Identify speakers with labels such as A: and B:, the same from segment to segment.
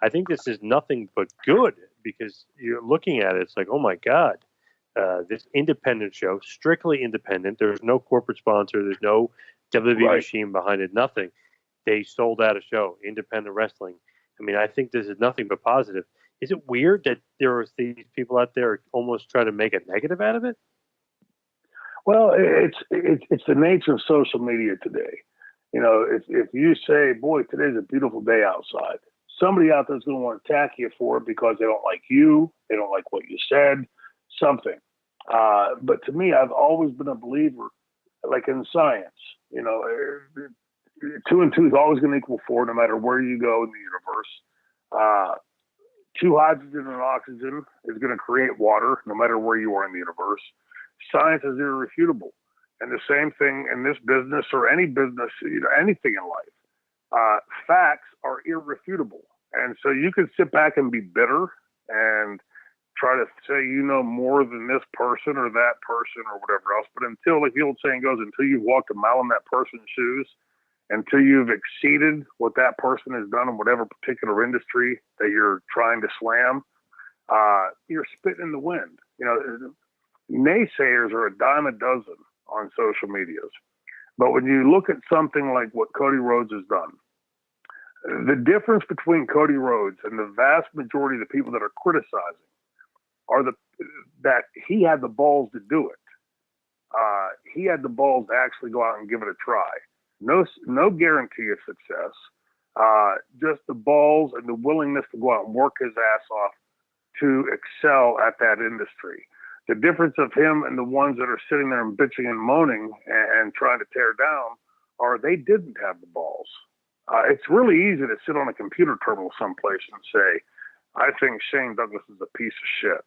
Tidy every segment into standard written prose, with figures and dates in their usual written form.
A: I think this is nothing but good because you're looking at it. It's like, oh my God, this independent show, strictly independent. There's no corporate sponsor. There's no WWE
B: Right.
A: machine behind it. Nothing. They sold out a show, independent wrestling. I mean, I think this is nothing but positive. Is it weird that there are these people out there almost trying to make a negative out of it?
B: Well, it's the nature of social media today. You know, if you say, "Boy, today's a beautiful day outside," somebody out there's going to want to attack you for it because they don't like you, they don't like what you said, something. But to me, I've always been a believer, like in science. You know, 2 and 2 is always going to equal 4, no matter where you go in the universe. 2 hydrogen and oxygen is going to create water, no matter where you are in the universe. Science is irrefutable. And the same thing in this business or any business, you know, anything in life. Facts are irrefutable. And so you can sit back and be bitter and try to say you know more than this person or that person or whatever else. But until, like the old saying goes, until you've walked a mile in that person's shoes, until you've exceeded what that person has done in whatever particular industry that you're trying to slam, you're spitting in the wind. You know, naysayers are a dime a dozen on social medias. But when you look at something like what Cody Rhodes has done, the difference between Cody Rhodes and the vast majority of the people that are criticizing are that he had the balls to do it. He had the balls to actually go out and give it a try. No guarantee of success. Just the balls and the willingness to go out and work his ass off to excel at that industry. The difference of him and the ones that are sitting there and bitching and moaning and trying to tear down are they didn't have the balls. It's really easy to sit on a computer terminal someplace and say, I think Shane Douglas is a piece of shit.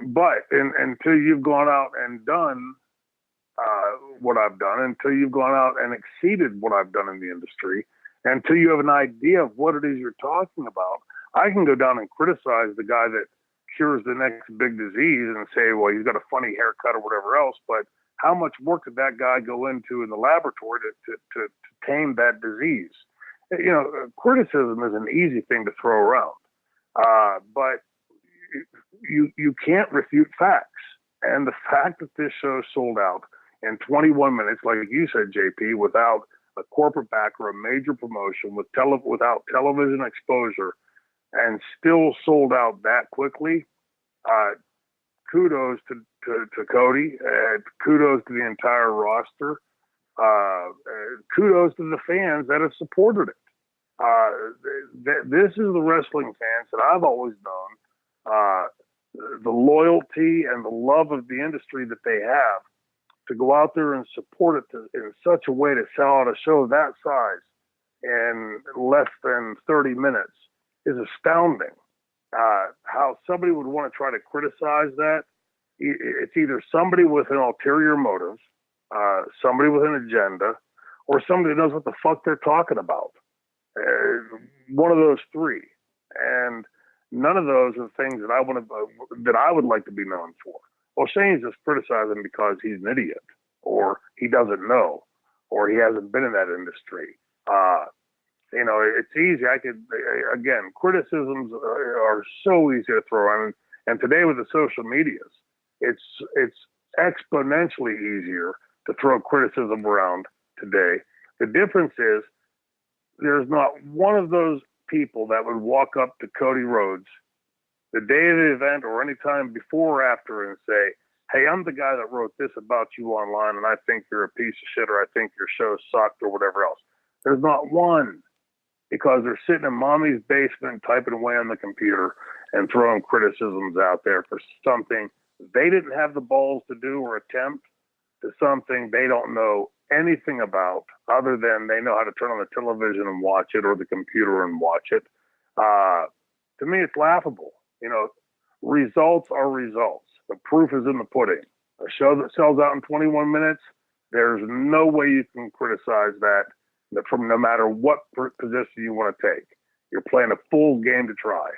B: But until you've gone out and done what I've done, until you've gone out and exceeded what I've done in the industry, until you have an idea of what it is you're talking about, I can go down and criticize the guy that cures the next big disease and say, well, he's got a funny haircut or whatever else, but how much work did that guy go into in the laboratory to tame that disease? You know, criticism is an easy thing to throw around, but you can't refute facts. And the fact that this show sold out in 21 minutes, like you said, JP, without a corporate backer, a major promotion, without television exposure, and still sold out that quickly, kudos to Cody, kudos to the entire roster, kudos to the fans that have supported it. This is the wrestling fans that I've always known, the loyalty and the love of the industry that they have to go out there and support it in such a way to sell out a show that size in less than 30 minutes is astounding. How somebody would want to try to criticize that, it's either somebody with an ulterior motive, somebody with an agenda, or somebody that knows what the fuck they're talking about. One of those three. And none of those are things that I would like to be known for. Well, Shane's just criticizing because he's an idiot, or he doesn't know, or he hasn't been in that industry. You know, it's easy. Again, criticisms are so easy to throw on. And today with the social medias, it's exponentially easier to throw criticism around today. The difference is there's not one of those people that would walk up to Cody Rhodes the day of the event or any time before or after and say, hey, I'm the guy that wrote this about you online, and I think you're a piece of shit, or I think your show sucked, or whatever else. There's not one, because they're sitting in mommy's basement typing away on the computer and throwing criticisms out there for something they didn't have the balls to do or attempt, to something they don't know anything about, other than they know how to turn on the television and watch it, or the computer and watch it. To me, it's laughable. You know, results are results. The proof is in the pudding. A show that sells out in 21 minutes, there's no way you can criticize that from no matter what position you want to take. You're playing a full game to try.